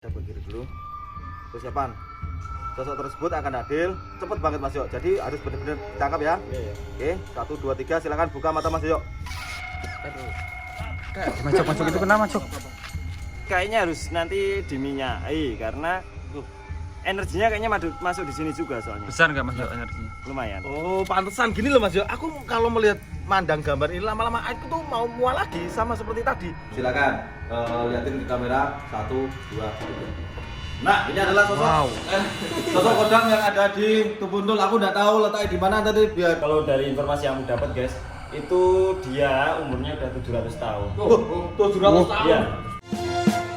Saya bagi dulu. Persiapan. Sosok tersebut akan adil, cepet banget Mas Yo. Jadi harus benar-benar tangkap ya. Oke, 1 2 3 silakan buka mata Mas Yo. Masuk itu kena masuk. Kayaknya harus nanti diminyai karena energinya kayaknya masuk di sini juga soalnya. Besar nggak masuk energinya? Lumayan. Oh, pantesan gini loh Mas Yo. Aku kalau melihat mandang gambar ini lama-lama aku tuh mau mual lagi sama seperti tadi. Silakan liatin ke kamera 1 2 3. Nah, ini adalah sosok sosok kodam yang ada di tubuh Nul. Aku nggak tahu letaknya di mana tadi biar. Kalau dari informasi yang aku dapat guys, itu dia umurnya udah 700 tahun. Oh, 700 tahun. Iya.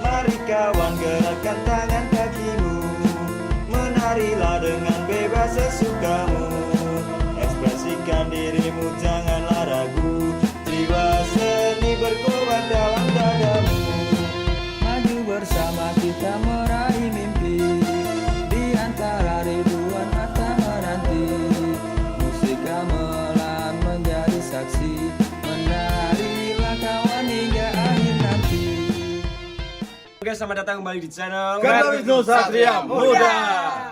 Mari kawan gerakkan tangan kakimu, menarilah dengan bebas sesukamu, ekspresikan dirimu janganlah ragu, jiwa seni berkobar dalam dadamu, maju bersama kita meraih mimpi, di antara ribuan mata menanti, musik gamelan menjadi saksi, menarilah kawan hingga akhir nanti. Oke, selamat datang kembali di channel Ganda Wisnu Satria Muda.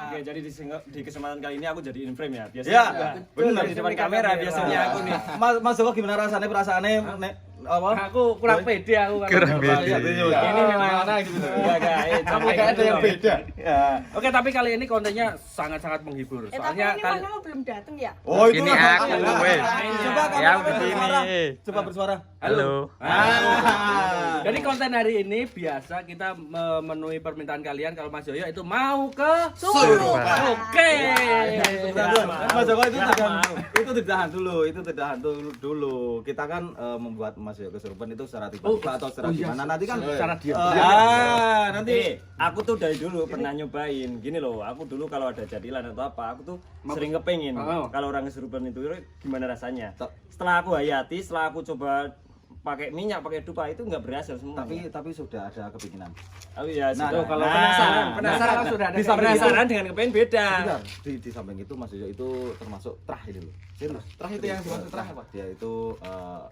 Oke, jadi di kesempatan kali ini aku jadi in frame ya. Biasanya Ya, benar di depan kamera biasanya aku nih. Mas Joko gimana rasanya perasaannya nek apa? Aku kurang pede aku kan. Kurang pede. Ini memang enggak, Kamu kayak ada yang beda. Ya. Oke, tapi kali ini kontennya sangat-sangat menghibur. tapi Soalnya ini kan mana belum datang ya? Oh, itu Ini lah. aku, weh. Coba kamu Ya, bersuara. begini. Coba bersuara. Halo. jadi konten hari ini biasa kita memenuhi permintaan kalian kalau Mas Yoyo itu mau ke Surupan. Oke. Mas Joko itu tidak dulu. Kita kan membuat Mas Joko kesurupan itu secara tiba-tiba atau secara gimana nanti kan Secara diam. nanti Aku tuh dari dulu pernah nyobain. Gini loh, aku dulu kalau ada jadilan atau apa, aku tuh sering kepengin kalau orang kesurupan itu gimana rasanya. Setelah aku hayati, setelah aku coba pakai minyak, pakai dupa itu nggak berhasil semua. tapi sudah ada kepinginan. Oh iya, Nah, sudah. Kalau Nah, penasaran sudah ada Di samping penasaran dengan kepengen beda. Bentar, di samping itu Mas Jojo itu termasuk trah ini loh. Serius. Trah itu yang dimaksud trah apa? Dia itu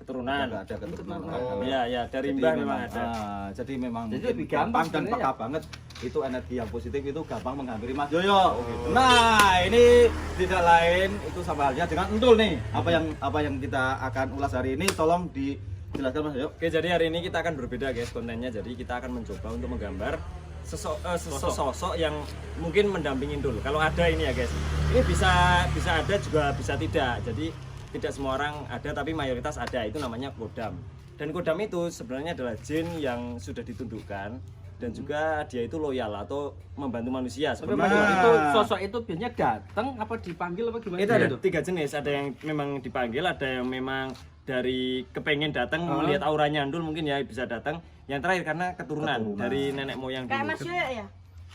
Keturunan. Ada keturunan. Iya, ya dari Jadi mbah memang ada. Jadi memang Jadi mungkin lebih gampang dan sebenarnya peka banget itu energi yang positif itu gampang menghampiri Mas Joyo. Nah, ini tidak lain itu sama halnya dengan Entul nih. Apa yang kita akan ulas hari ini tolong dijelaskan Mas Joyo. Oke, jadi hari ini kita akan berbeda guys kontennya. Jadi kita akan mencoba untuk menggambar sosok yang mungkin mendampingin dulu. Kalau ada ini ya guys. Ini bisa ada juga bisa tidak. Jadi tidak semua orang ada tapi mayoritas ada. Itu namanya kodam. Dan kodam itu sebenarnya adalah jin yang sudah ditundukkan dan juga dia itu loyal atau membantu manusia. Tapi Sebenarnya Mas itu sosok itu biasanya datang apa dipanggil apa gimana? itu ada 3 jenis, ada yang memang dipanggil, ada yang memang dari kepengen datang melihat auranya Ndul mungkin ya bisa datang. Yang terakhir karena keturunan dari nenek moyang Kayak dulu. Mas Yoyo ya?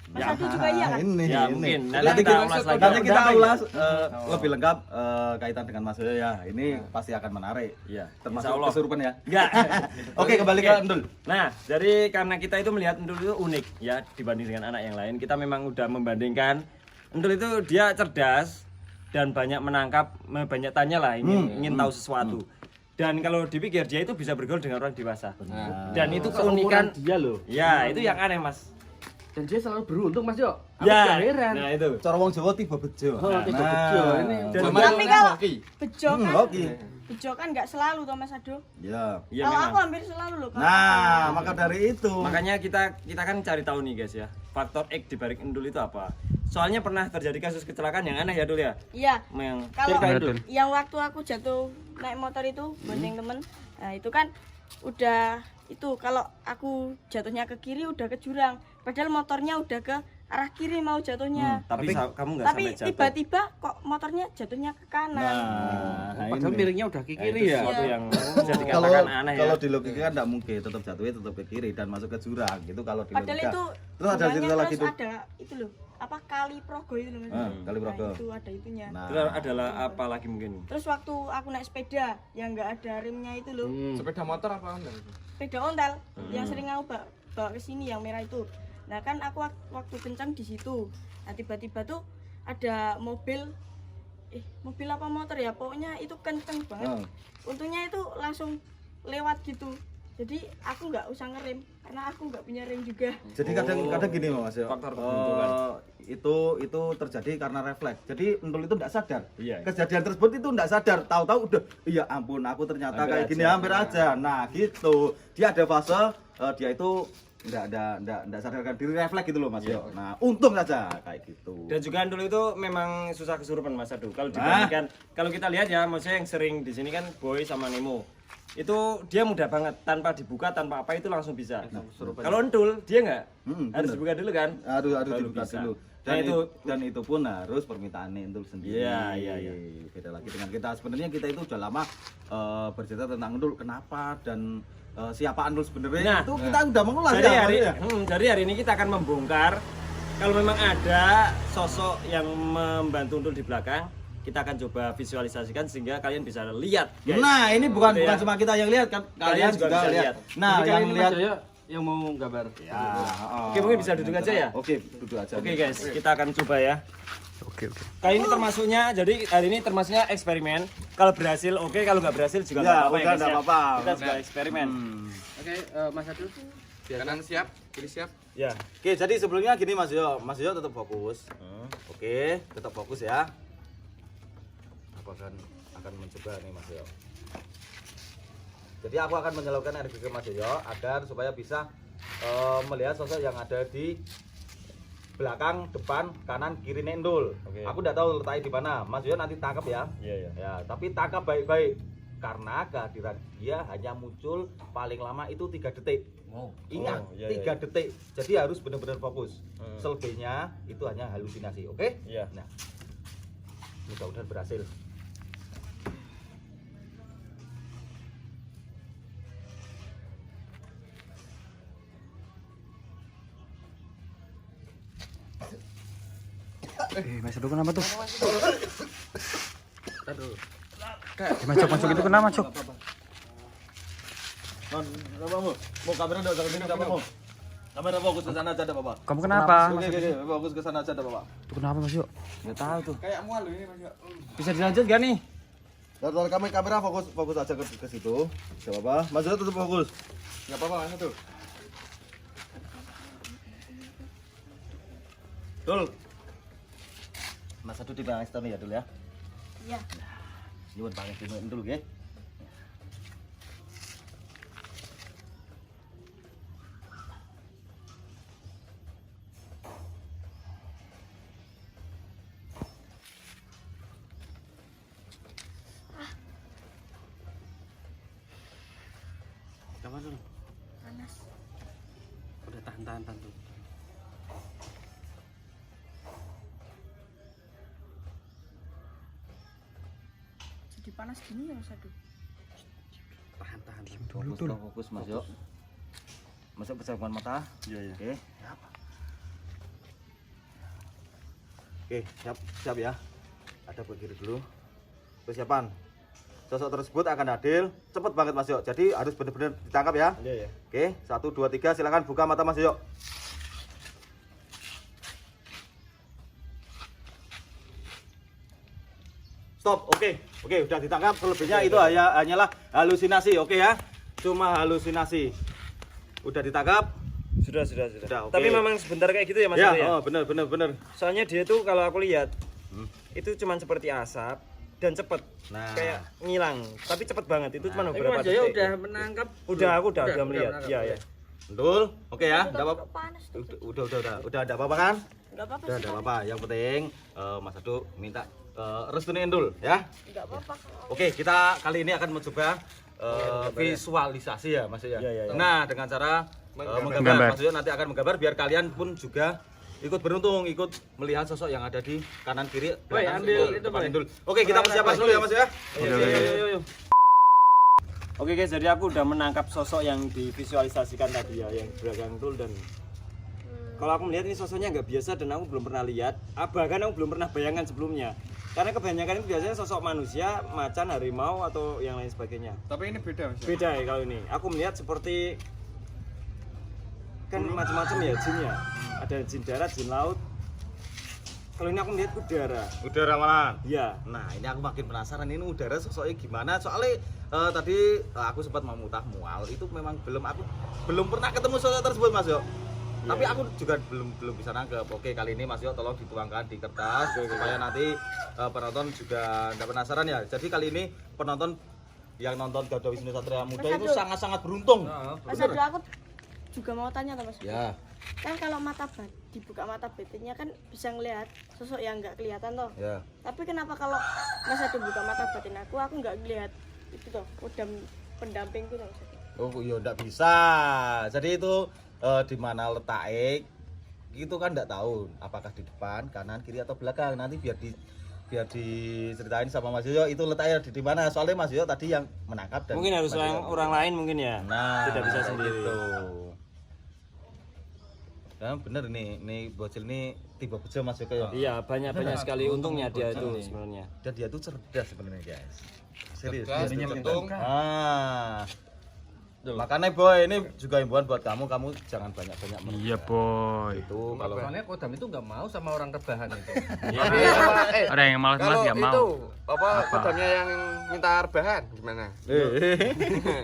Mas Ya. Adi juga iya kan? Ya, mungkin. Nanti kita ulas lagi. Nanti kita ulas lebih lengkap kaitan dengan Mas Joyo ya. Ini pasti akan menarik. Iya, Termasuk insya Allah. kesurupan ya. Enggak. Oke, kembali ke Endul. Nah, jadi karena kita itu melihat Endul itu unik ya dibanding dengan anak yang lain. Kita memang udah membandingkan Endul itu dia cerdas dan banyak menangkap, banyak tanya lah, ingin tahu sesuatu. Dan kalau dipikir dia itu bisa bergaul dengan orang dewasa. Dan itu keunikan dia loh. ya, itu yang aneh, Mas. Dan dia selalu beruntung Mas Yo. Aku Ya. juga heran. Nah, itu. Cara wong Jawa tiba bejo. Oh, tiba bejo. Ini Tapi kalau bejo kan, Oke. bejo kan nggak selalu toh Mas Ado. Ya. Iya Kalau memang. aku hampir selalu loh. Nah, maka dari itu. Makanya kita kan cari tahu nih guys ya, faktor X di balik Endul itu apa. Soalnya pernah terjadi kasus kecelakaan yang aneh ya Dul ya. Iya. Yang Kalau Endul. yang waktu aku jatuh naik motor itu bonceng temen, nah itu kan udah itu kalau aku jatuhnya ke kiri udah ke jurang, padahal motornya udah ke arah kiri mau jatuhnya. tapi kamu nggak Tapi sampai jatuh. tiba-tiba kok motornya jatuhnya ke kanan. Nah, padahal ini. miringnya udah ke Nah, kiri itu ya. sesuatu yang bisa Kalau dikatakan aneh ya. kalau di logika kan enggak mungkin tetap jatuhnya tetap ke kiri dan masuk ke jurang gitu kalau di Padahal logika. itu Terus ada jurangnya cerita lagi terus tuh. ada itu loh, apa kali progo itu loh Mas. Kali Progo. Nah, itu ada itunya. Nah, Itu adalah apa lagi mungkin? Terus waktu aku naik sepeda yang nggak ada remnya itu loh, Sepeda motor apa enggak? sepeda ontel yang sering aku bawa ke sini yang merah itu. Nah kan aku waktu kencang di situ. Nah tiba-tiba tuh ada mobil mobil apa motor ya pokoknya itu kenceng banget. Untungnya itu langsung lewat gitu. Jadi aku nggak usah ngerem karena aku nggak punya rem juga. Jadi kadang gini Mas ya. Faktor keberuntungan. Itu terjadi karena refleks. Jadi Entul itu enggak sadar. Iya. Kejadian tersebut itu enggak sadar. Tahu-tahu udah iya ampun aku ternyata Hampir kayak gini aja. hampir aja. Nah, gitu. Dia ada fase dia itu enggak sadarkan diri refleks gitu loh Mas Iya. ya. Nah, untung saja kayak gitu. Dan juga Andul itu memang susah kesurupan Mas Adu. Kalau dibandingkan, kalau kita lihat ya, maksudnya yang sering di sini kan Boy sama Nemo. Itu dia mudah banget tanpa dibuka tanpa apa itu langsung bisa. Kalau Entul dia nggak harus bener. dibuka dulu kan? Harus Baru dibuka bisa. dulu. Nah, Dan itu pun harus permintaan Entul sendiri. Iya. Beda lagi dengan kita. Sebenarnya kita itu udah lama bercerita tentang Entul kenapa dan siapa Entul sebenarnya. Nah, itu kita udah mengulas Jadi ya. hari, maksudnya. jadi hari ini kita akan membongkar kalau memang ada sosok yang membantu Entul di belakang, kita akan coba visualisasikan sehingga kalian bisa lihat. Guys. Nah, ini bukan Gitu ya. cuma kita yang lihat kan, kalian juga bisa lihat. Nah, Jadi yang kali ini lihat Mas Yoyo yang mau gambar. ya, Oke, mungkin bisa duduk aja ya? Oke, duduk aja. Oke guys, kita akan coba ya. Oke. Kali ini termasuknya, jadi hari ini termasuknya eksperimen. Kalau berhasil oke, kalau nggak berhasil juga Ya, nggak apa-apa udah, ya guys nggak ya. apa-apa. Kita juga eksperimen. Oke, Mas Adu. Kanan siap, kiri siap. Ya. Oke, jadi sebelumnya gini Mas Yo tetap fokus. Oke, tetap fokus ya. Aku akan mencoba nih Mas Yo. Jadi aku akan menyalurkan energi ke Mas Yo agar supaya bisa melihat sosok yang ada di belakang, depan, kanan, kiri Entul. Oke. Aku tidak tahu letaknya di mana. Mas Yo nanti tangkap ya. Iya. Ya, tapi tangkap baik-baik karena kehadiran dia hanya muncul paling lama itu 3 detik. Ingat, Oh, iya, 3 iya. detik. Jadi harus benar-benar fokus. Selebihnya itu hanya halusinasi, oke? Iya. Nah, mudah-mudahan berhasil. Mas Adu kenapa tuh? Masuk itu kenapa, Cok? Apa mau kamera udah sini enggak apa-apa. Kamera fokus ke sana aja ada Bapak. Kamu kenapa? Oke, fokus ke sana aja ada Bapak. Itu kenapa, Mas Yo? Nggak tahu tuh. Kayak mual ini Mas. Bisa dilanjut gak nih? Taruh kamera fokus aja ke situ. Enggak apa-apa. Mas Yo tetap fokus. Enggak apa-apa Mas tuh. Dul. Mas Adu di bawah stone ya dulu ya. Iya. Nyuwun banget dulu nggih. Coba dulu. Panas. Udah tahan tuh. Jadi panas gini ya Mas Adu. Tahan. Fokus Mas Yo. Masuk pejamkan mata. Iya. Oke. Oke, siap ya. Ada ke kiri dulu. Persiapan. Sosok tersebut akan hadir cepet banget Mas Yo. Jadi harus benar-benar ditangkap ya. Iya. Oke, 1 2 3 silakan buka mata Mas Yo. Stop. Oke, udah ditangkap. Selebihnya itu hanyalah halusinasi, oke ya. Cuma halusinasi. Udah ditangkap. Sudah. Sudah, oke. Tapi memang sebentar kayak gitu ya Mas Ya, Adu ya? oh benar. Soalnya dia tuh kalau aku lihat itu cuman seperti asap dan cepet. Nah. Kayak ngilang, tapi cepet banget. Itu cuma Tapi beberapa Mas Yoyo detik. udah menangkap. Aku udah melihat. menangkap. Iya. Betul. Oke ya, enggak apa-apa. Panas. Udah ada apa-apa kan? Enggak apa-apa Udah sih. ada apa-apa. Yang penting Mas Adu minta restuin Endul ya. Enggak apa-apa. Oke, kita kali ini akan mencoba visualisasi ya Mas ya. Iya. Nah, dengan cara menggambar. Menggambar. Mas Yo nanti akan menggambar biar kalian pun juga ikut beruntung, ikut melihat sosok yang ada di kanan kiri belakang ambil Endul, itu, depan Boy. Endul. Oke, kita persiapan dulu ya Mas ya. Ayo. Oke guys, jadi aku udah menangkap sosok yang divisualisasikan tadi ya, yang belakang Entul. Dan kalau aku melihat ini sosoknya nggak biasa dan aku belum pernah lihat, bahkan aku belum pernah bayangkan sebelumnya. Karena kebanyakan itu biasanya sosok manusia, macan, harimau atau yang lain sebagainya. Tapi ini beda Mas. Beda ya kalau ini. Aku melihat seperti kan macam-macam ya jinnya. Ada jin darat, jin laut. Kalau ini aku melihat udara. Udara malahan. Iya. Nah, ini aku makin penasaran ini udara sosoknya gimana. Soalnya tadi aku sempat mau mual itu memang aku belum pernah ketemu sosok tersebut Mas Yo. Tapi aku juga belum bisa nangkep. Oke, kali ini Mas Yo tolong dituangkan di kertas supaya nanti penonton juga nggak penasaran ya. Jadi kali ini penonton yang nonton Garuda Wisnu Satria Muda Mas itu Ado. sangat-sangat beruntung. Mas Ado, aku juga mau tanya tuh Mas. Ya, Kan kalau dibuka mata batinnya kan bisa ngelihat sosok yang nggak kelihatan toh. ya. Tapi kenapa kalau Mas Ado buka mata batin aku nggak ngelihat itu toh, pendampingku toh Mas Ado. Oh, ya enggak bisa. Jadi itu di mana letaknya itu kan enggak tahu apakah di depan, kanan, kiri atau belakang. Nanti biar diceritain sama Mas Yoyo itu letaknya di mana. Soalnya Mas Yoyo tadi yang menangkap dan Mungkin harus Mas Yoyo- orang lain mungkin ya. Nah, tidak bisa sendiri. Gitu. Ya bener ini bocil ini tiba bejo Mas Yoyo. Iya, banyak sekali untungnya dia itu sebenarnya. Dan dia tuh cerdas sebenarnya guys. Serius. Cerdas, Dia untung. Makanya boy ini juga himbauan buat kamu jangan banyak-banyak merendah. Iya boy. Itu kalau Soalnya Kodam itu nggak mau sama orang rebahan itu. Ada yang malas Kalau nggak mau. itu kodamnya yang minta rebahan gimana?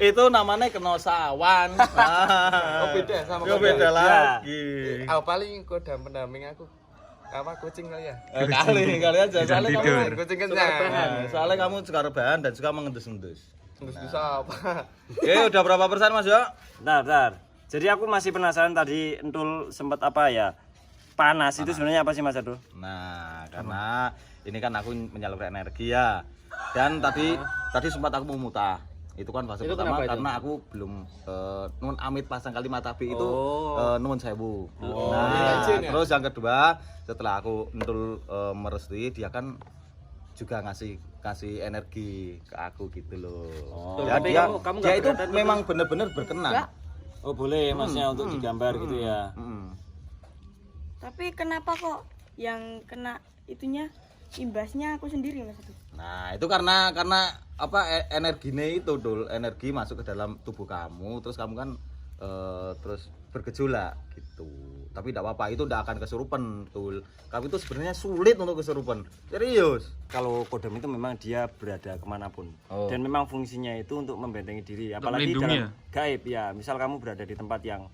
itu namanya kenosawan. Oh, beda sama Oh, kodam. beda lagi. Paling kodam pendamping aku kucing kali ya. Kali aja soalnya tidur. kamu Kucing suka kencang. rebahan. Soalnya kamu suka rebahan dan suka mengendus-endus. Terus bisa apa? Oke, udah berapa persen Mas Yo? Bentar. Jadi aku masih penasaran tadi Entul sempat apa ya? Panas itu sebenarnya apa sih Mas Ado? Nah, karena ini kan aku menyalurkan energi ya. Dan tadi sempat aku mau mutah. Itu kan fase Itu pertama kenapa itu? karena aku belum nun amit pasang kali matabi itu nun sewu. iya, izin ya? Terus yang kedua setelah aku Entul merestui dia kan juga kasih energi ke aku gitu loh. Ya, Tapi dia, kamu dia nggak itu kelihatan memang benar-benar berkenan. Enggak. Oh boleh masnya untuk digambar gitu ya. Tapi kenapa kok yang kena itunya imbasnya aku sendiri Mas Ado? Nah, itu karena apa energinya itu Dul, energi masuk ke dalam tubuh kamu terus kamu kan terus bergejolak gitu. Tapi tidak apa-apa, itu tidak akan kesurupan, Dul. Kamu itu sebenarnya sulit untuk kesurupan. Serius. Kalau kodam itu memang dia berada kemanapun Oh. dan memang fungsinya itu untuk membentengi diri, apalagi melindungi dalam gaib ya. Misal kamu berada di tempat yang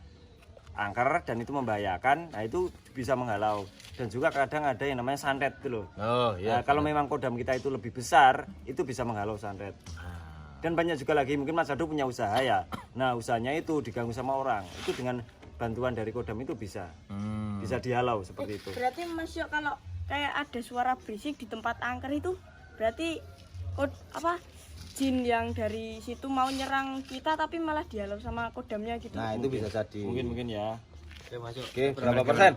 angker dan itu membahayakan, nah itu bisa menghalau. Dan juga kadang ada yang namanya santet itu loh. Oh, Nah, kalau memang kodam kita itu lebih besar, itu bisa menghalau santet. Dan banyak juga lagi mungkin Mas Ado punya usaha ya. Nah usahanya itu diganggu sama orang, itu dengan bantuan dari kodam itu bisa dihalau seperti itu. Berarti Mas Yo kalau kayak ada suara berisik di tempat angker itu berarti jin yang dari situ mau nyerang kita tapi malah dihalau sama kodamnya gitu. Nah, itu bisa jadi. Mungkin ya. Oke, berapa persen?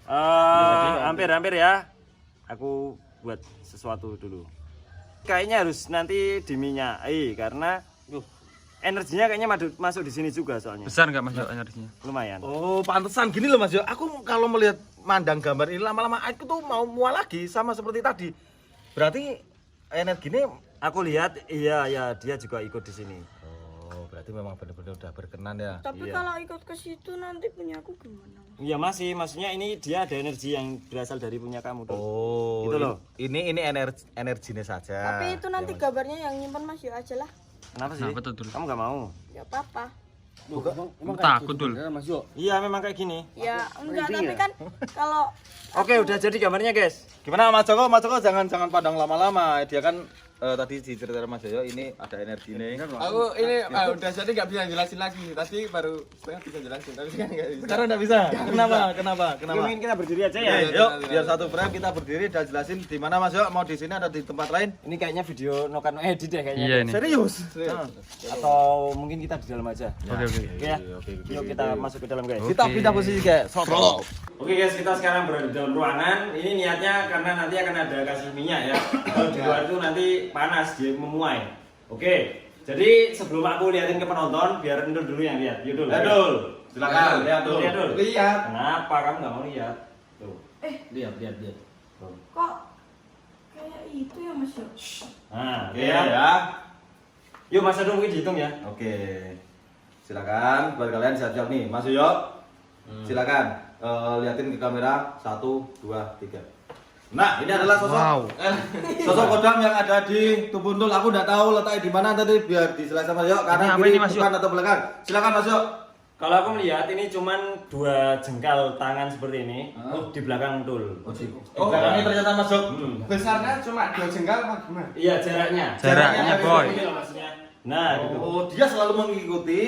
Hampir ya. Aku buat sesuatu dulu. Kayaknya harus nanti diminyai karena energinya kayaknya masuk di sini juga soalnya. Besar nggak Mas Yo energinya? Lumayan. Oh, pantesan gini loh Mas Yo. Aku kalau melihat mandang gambar ini lama-lama aku tuh mau mual lagi sama seperti tadi. Berarti energinya Aku lihat iya dia juga ikut di sini. oh, berarti memang benar-benar udah berkenan ya. Tapi kalau ikut ke situ nanti punya aku gimana? Iya maksudnya ini dia ada energi yang berasal dari punya kamu tuh. Oh, Gitu loh. Ini energinya saja. Tapi itu nanti gambarnya yang nyimpan Mas Yo aja lah. Kenapa sih? Kenapa tuh, Dul? Kamu nggak mau? Ya apa-apa. Takut Dul. Iya memang kayak gini. Ya enggak, tapi kan kalau Oke, udah jadi gambarnya guys. Gimana Mas Joko? Mas Joko jangan pandang lama-lama. Dia kan tadi diceritain Mas Yoyo ini ada energi nih. Aku ini udah jadi nggak bisa jelasin lagi. Tadi baru setengah bisa jelasin, tapi sekarang nggak bisa. Sekarang enggak bisa. Kenapa? Mungkin kita berdiri aja ya. Yuk, biar satu frame kita berdiri dan jelasin di mana Mas Yo, mau di sini ada di tempat lain. Ini kayaknya video Nokan edit deh kayaknya. Iya nih. Serius? Atau mungkin kita di dalam aja. Oke. Ya. Yuk kita masuk ke dalam guys. Kita pindah posisi kayak solo. Oke guys, kita sekarang berada di dalam ruangan. Ini niatnya karena nanti akan ada kasih minyak ya. Kalau di luar itu nanti panas, dia memuai. Oke. Jadi sebelum aku liatin ke penonton, biar Endul dulu yang lihat. Yuk Dul. Dul. Silakan, lihat Dul. Lihat Dul. Lihat. Kenapa kamu nggak mau lihat? Tuh. Lihat. Tuh. kok kayak itu ya Mas Yo? Nah, Oke ya. ya. Yuk Mas Ado mungkin dihitung ya. Oke. Silakan buat kalian siap-siap nih. Mas Yoyo. Silakan liatin ke kamera 1 2 3. Nah, ini adalah sosok Wow. sosok kodam yang ada di tubuh Nul. Aku nggak tahu letaknya di mana tadi, biar dijelaskan Mas Yo. Karena Ini apa kiri, ini, Mas Yo? depan atau belakang. Silakan Mas Yo. Kalau aku melihat ini cuman 2 jengkal tangan seperti ini di belakang Nul. Di belakangnya ternyata Mas Yo. Besarnya cuma 2 jengkal apa gimana? Iya, jaraknya. Jaraknya, boy. Ini loh maksudnya. Nah, gitu. Oh, dia selalu mengikuti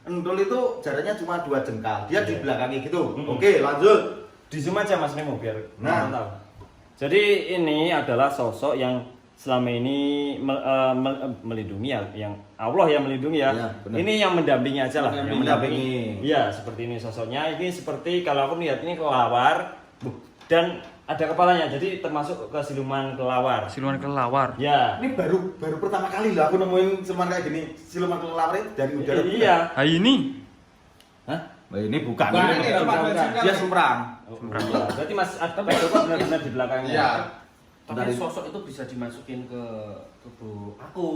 Nul itu jaraknya cuma 2 jengkal. Dia di belakangnya gitu. Oke, lanjut. Di zoom aja Mas Nemo biar Nah. teman tahu. Jadi ini adalah sosok yang selama ini melindungi ya, yang Allah yang melindungi ya. Iya, benar. Ini yang mendampingi aja lah, yang Mendampingi. Iya, seperti ini sosoknya. Ini seperti kalau aku melihat ini kelawar dan ada kepalanya. Jadi termasuk ke siluman kelawar. Siluman kelawar. Ya. Ini baru pertama kali lah aku nemuin siluman kayak gini. Siluman kelelawar itu dari udara. Iya. Hai ini. Hah? Nah, ini bukan. Bukan, Ini ini apa? dia semprang. Iya. Berarti Mas Pak Joko benar-benar di belakangnya. Iya. Tapi sosok itu bisa dimasukin ke tubuh aku.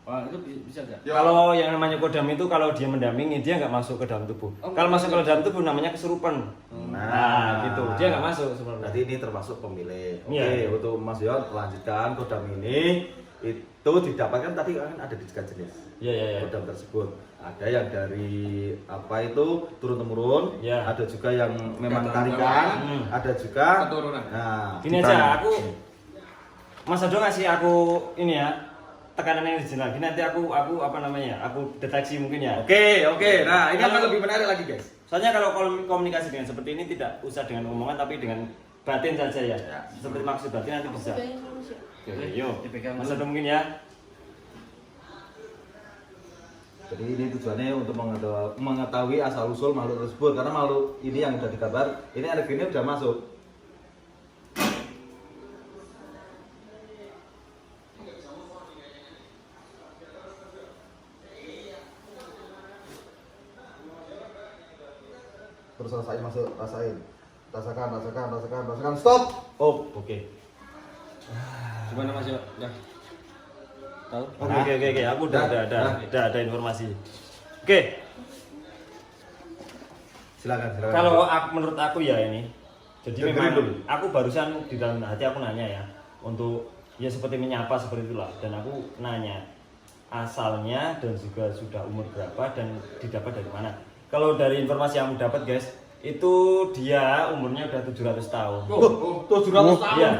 Wah, itu bisa nggak? Ya. Kalau yang namanya kodam itu kalau dia mendampingi dia nggak masuk ke dalam tubuh. Oh, Kalau masuk ke dalam tubuh namanya kesurupan. Nah, gitu. Dia nggak masuk sebenarnya. Berarti ini termasuk pemilih. Oke, Iya. untuk Mas Yon lanjutkan kodam ini itu didapatkan tadi kan ada di 3 jenis. Iya, iya, iya. Kodam tersebut. Ada yang dari apa itu turun temurun, Iya. ada juga yang memang Keturunan. tarikan, ada juga Keturunan. Nah, Gini aja, aku Mas Ado ngasih aku ini ya tekanan yang original. Gini nanti aku apa namanya? Aku deteksi mungkin ya. Oke. Nah, ini akan lebih menarik lagi, guys. Soalnya kalau komunikasi dengan seperti ini tidak usah dengan omongan tapi dengan batin saja ya. Seperti maksud batin nanti bisa. Oke, yuk. Mas Ado mungkin ya. Jadi ini tujuannya untuk mengetahui asal usul makhluk tersebut, karena makhluk ini yang sudah digambar, ini energinya sudah masuk. Terus rasain, masuk, rasain. Rasakan, stop. Oh, oke. Gimana Mas Yo? Udah. Tahu? Oke. Aku udah ada informasi. Oke. Silakan. Kalau menurut aku ya ini, jadi Dengerin memang dulu. aku barusan di dalam hati aku nanya ya, untuk ya seperti menyapa seperti itulah, dan aku nanya asalnya dan juga sudah umur berapa dan didapat dari mana. Kalau dari informasi yang aku dapat guys, itu dia umurnya udah 700 tahun. Oh, 700 tahun. Iya.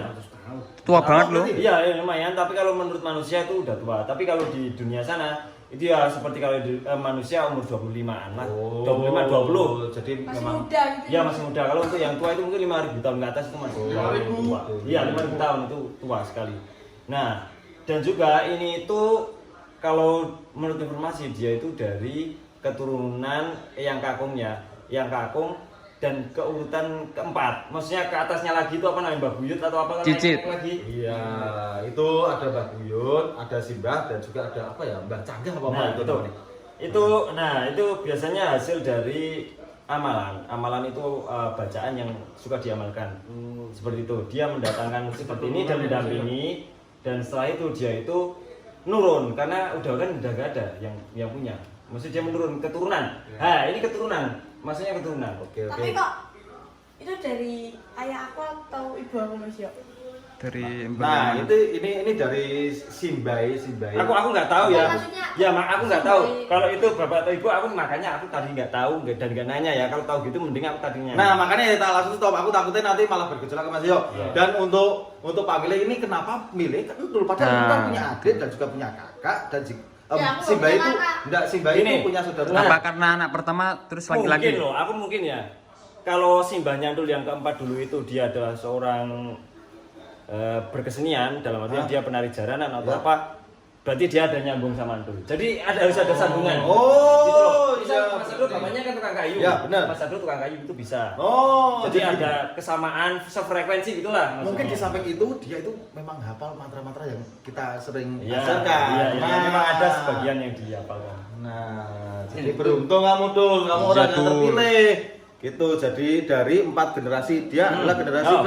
Tua banget loh. Iya, ya, lumayan. Tapi kalau menurut manusia itu udah tua. Tapi kalau di dunia sana itu ya seperti kalau di, manusia umur 25-an lah. 25 20. Jadi Masih memang muda gitu. Ya masih muda. Kalau untuk yang tua itu mungkin 5.000 tahun ke atas itu masih tua. Iya, 5.000 tahun itu tua sekali. Nah, dan juga ini itu kalau menurut informasi dia itu dari keturunan yang kakung dan keurutan keempat. Maksudnya ke atasnya lagi itu apa namanya, Mbah Buyut atau apa kan Cicit. lagi? iya, itu ada Mbah Buyut, ada Simbah, dan juga ada apa ya, Mbah Canggah apa Nah, itu itu. namanya. Itu biasanya hasil dari amalan. Amalan itu bacaan yang suka diamalkan. Seperti itu. Dia mendatangkan seperti ini dan mendampingi, dan setelah itu dia itu nurun karena udah gak ada yang punya. Maksudnya dia menurun keturunan. Nah, ini keturunan. Maksudnya keturunan. Oke. Tapi kok itu dari ayah aku atau ibu aku Mas Yo? Dari Nah, ini dari Simbai. Aku nggak tahu ya. Maksudnya- Ya, aku nggak tahu. Kalau itu bapak atau ibu, aku makanya aku tadi nggak tahu dan nggak nanya ya. Kalau tahu gitu, mending aku tadinya. Nah, makanya kita langsung stop. Aku takutnya nanti malah bergejolak ke Mas Yo. Iya. Dan untuk Pak Milih ini kenapa milih Kentul? Padahal Nah. kita punya adik dan juga punya kakak dan Ya, aku Simbai punya itu kakak. enggak, Simbai Ini. itu punya saudara. Apa karena anak pertama terus Mungkin laki-laki? loh, aku mungkin ya. Kalau Simbah Nyandul yang keempat dulu itu dia adalah seorang berkesenian, dalam artian dia penari jaranan atau Ya. apa, berarti dia ada nyambung sama Andul. Jadi harus ada sambungan. Oh, Gitu loh. Bisa iya, Mas Andul betul. bapaknya kan tukang kayu. Ya, benar. Mas Andul tukang kayu itu bisa. Oh, Jadi ada kesamaan sefrekuensi gitulah. mungkin di maksudnya. samping itu dia itu memang hafal mantra-mantra yang kita sering Iya, ajarkan. iya, Nah. memang ada sebagian yang dihafalkan. Nah, jadi beruntung kamu Dul, kamu orang yang Dul. terpilih. Gitu. Jadi dari 4 generasi dia adalah generasi Oh.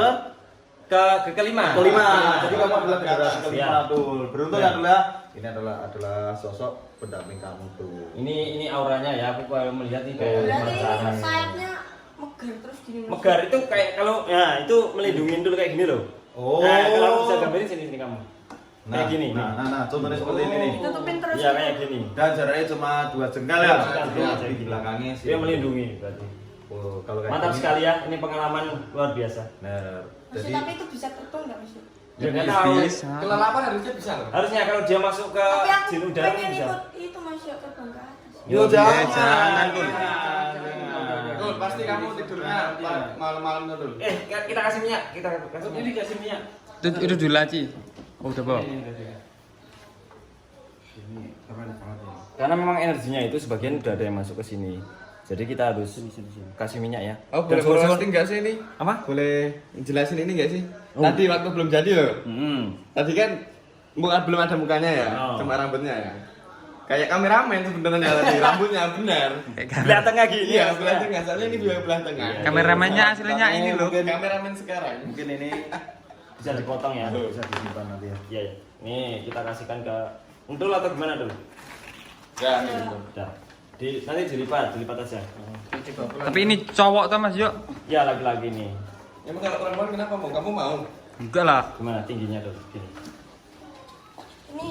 kelima. Kelima. Jadi kamu adalah generasi kelima Ya. Dul. Beruntung Ya. ini adalah sosok pendamping kamu tuh. Ini auranya ya, aku kalau melihat ini kayak Berarti penasaran. sayapnya megar terus gini. Mas. Megar itu kayak kalau ya itu melindungi dulu kayak gini loh. Oh. Nah, kalau aku bisa gambarin sini kamu. Kayak gini. Nah, contohnya seperti ini nih. Tutupin terus. Iya kayak gini. Dan jaraknya cuma 2 jengkal ya. Iya, Di belakangnya sih. Dia melindungi berarti. Oh, kalau kayak Mantap gini. sekali ya, ini pengalaman luar biasa. Nah, Mas, jadi tapi itu bisa terbang nggak Mas? Ya nggak tahu. Bisa. Kelelapan harusnya bisa loh. Harusnya kalau dia masuk ke Tapi aku jin udara pengen bisa. ikut itu Mas ya terbang ke atas. Yo jangan, Dul. Dul, pasti kamu tidurnya malam-malam tuh, Dul. Kita kasih minyak, kita kasih minyak. Ini kasih minyak. Itu dulu Laci. Oh, udah bawa. Karena memang energinya itu sebagian udah ada yang masuk ke sini. Jadi kita harus kasih minyak ya. Oh, boleh roasting nggak sih ini? Apa? Boleh jelasin ini nggak sih? Tadi waktu belum jadi loh. Tadi kan belum ada mukanya ya, Oh. cuma rambutnya ya. Kayak kameramen sebenarnya tadi, rambutnya benar. Belah tengah gini Iya, ya. belah tengah. Soalnya ini belah tengah. Kameramennya aslinya ini loh. Kameramen sekarang. mungkin ini Bisa dipotong ya, bisa disimpan nanti ya. Iya ya. Nih kita kasihkan ke Untul atau gimana dulu? Ya, ini betul. Udah. Nanti dilipat aja. Tapi ini cowok tuh Mas Yo. Ya laki-laki nih. Emang kalau perempuan kenapa mau? Kamu mau? Enggak lah. Gimana tingginya dulu? Gini. Ini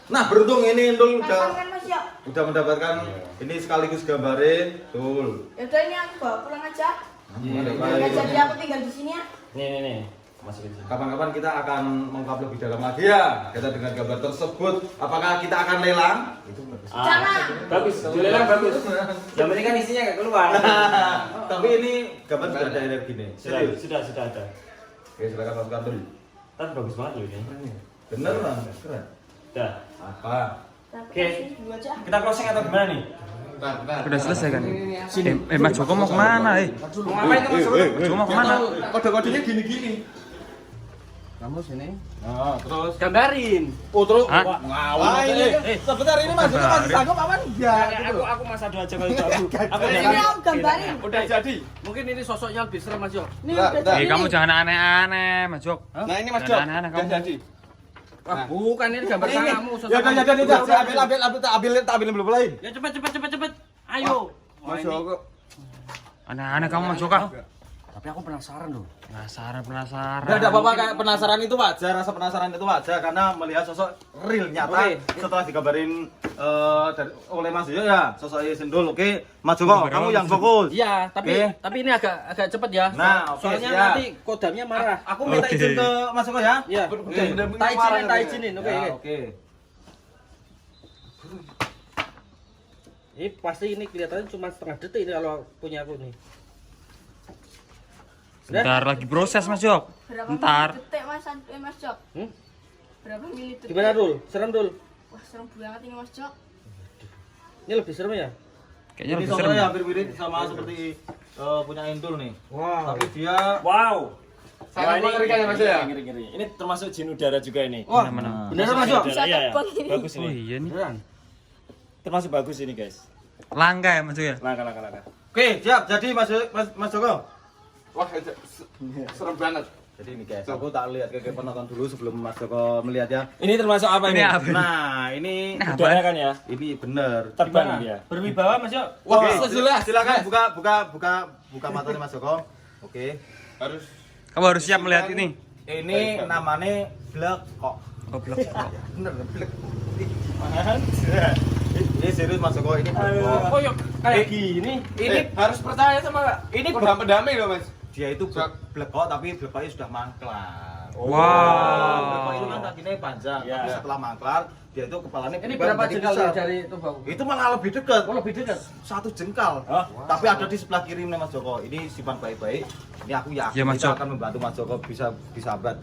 Nah, beruntung ini Dul kapan udah kan Mas ya? mendapatkan ini sekaligus gambarin, Dul. Ya udah ini aku bawa pulang aja. Ada Ya, baik. jadi aku tinggal di sini ya. Nih. Masukin sini. Kapan-kapan kita akan mengungkap lebih dalam lagi ya. Kita dengan gambar tersebut, apakah kita akan lelang? Itu bagus. Jangan. Bagus, dilelang bagus. Yang penting kan isinya nggak keluar. Tapi ini gambar sudah ada energi nih. Serius. Sudah ada. Oke, silakan masukkan Dul. Tapi bagus banget loh ini. Bener lah, keren. Udah. Apa? Tapi Oke. kasih dulu aja. Kita closing atau gimana nih? Bentar. Udah selesai kan? Mas Joko mau kemana? Mau ngapain tuh Mas Joko? Mas Joko mau kemana? Kode-kodenya gini-gini. Kamu sini. Terus Gambarin. oh terus Hah? wah ini sebentar ini Mas, ini masih sanggup apa enggak? Aku Mas Adu aja kalau itu aku. Aku Ini aku gambarin. Udah jadi. Mungkin ini sosoknya lebih serem Mas Yo. Ini Nah, udah nah. jadi. Kamu jangan aneh-aneh Mas Jok. Nah, ini Mas Jangan Jok. aneh-aneh Udah kamu. jadi. Wah, bukan ini gambar Ini. kamu. sosok Ya udah kamu. jadi tak ambil belum lain. Ya cepet. Ayo. Mas Jok. Aneh-aneh kamu Mas Jok. Tapi aku penasaran loh. Penasaran. Enggak ada apa-apa, kayak penasaran itu wajar, rasa penasaran itu wajar karena melihat sosok real nyata Oke. setelah digambarin oleh Mas Yo ya, sosok Sendul. Oke, Mas Joko, kamu yang fokus. Iya, Oke. tapi ini agak cepet ya. Nah, oke, soalnya siap. nanti kodamnya marah. Aku minta Oke. izin ke Mas Joko ya. Iya. Oke. Tak izinin. Oke. Ya, oke. Ini pasti ini kelihatannya cuma setengah detik ini kalau punya aku nih. Bentar lagi proses Mas Jok. Berapa Ntar. menit detik Mas Jok? Hmm? Berapa menit detik? Gimana Dul? Serem Dul? Wah, serem banget ini Mas Jok. Ini lebih serem ya? Kayaknya Ini lebih serem. sosoknya hampir mirip sama seperti punya Endul nih. Wow. Tapi dia Wow. Sangat mengerikan ya Mas ya. Ngeri. Ini termasuk jin udara juga ini. Wah, Mana-mana. beneran Mas Jok? Bisa Iya, terbang ini. bagus Oh ini. iya nih. Beneran? Termasuk bagus ini guys. Langka ya Mas Jok ya? Langkah. Oke, siap. Jadi Mas Joko. Wah, serem banget. Jadi ini guys, aku tak lihat ke penonton dulu sebelum Mas Joko melihat ya. Ini termasuk apa ini? Ini apa? Nah, ini Nah, Udara kan ya? ini bener. Terbang dia. Berwibawa Mas Jok? Wah, Oke, jelas. silakan buka matanya Mas Joko. Oke. Harus Kamu harus siap melihat ini. Ini namanya Blek kok. Oh, blok. Bener, Blek. Ini serius Mas Joko, ini Blek kok. Oh yuk, kayak gini. ini harus percaya sama ini pedam-pedamai loh Mas. Dia itu Blek kok tapi Blek koknya sudah mangklar. Wow. Blek kok itu kan kakinya panjang, Iya. tapi setelah mangklar dia itu kepalanya Ini berubah berapa menjadi jengkal besar. dari tubuh? Itu malah lebih dekat. Oh, lebih dekat. 1 jengkal. Tapi ada di sebelah kiri nih Mas Joko. Ini simpan baik-baik. Ini aku yakin Ya, Mas kita Joko. akan membantu Mas Joko bisa abad.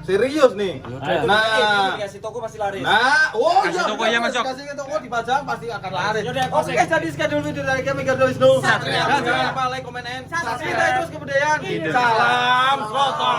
Serius nih. Nah, Nah. dikasih toko pasti laris. Nah, oh Kasih iya, toko ya, Mas Jok. Kasih ke toko dipajang pasti akan laris. Yaudah, Oke closing. guys, jadi schedule video dari kami Gardo Wisnu. Subscribe. Dan jangan lupa like, comment, and Subscribe. subscribe terus kebudayaan. Salam Sloto.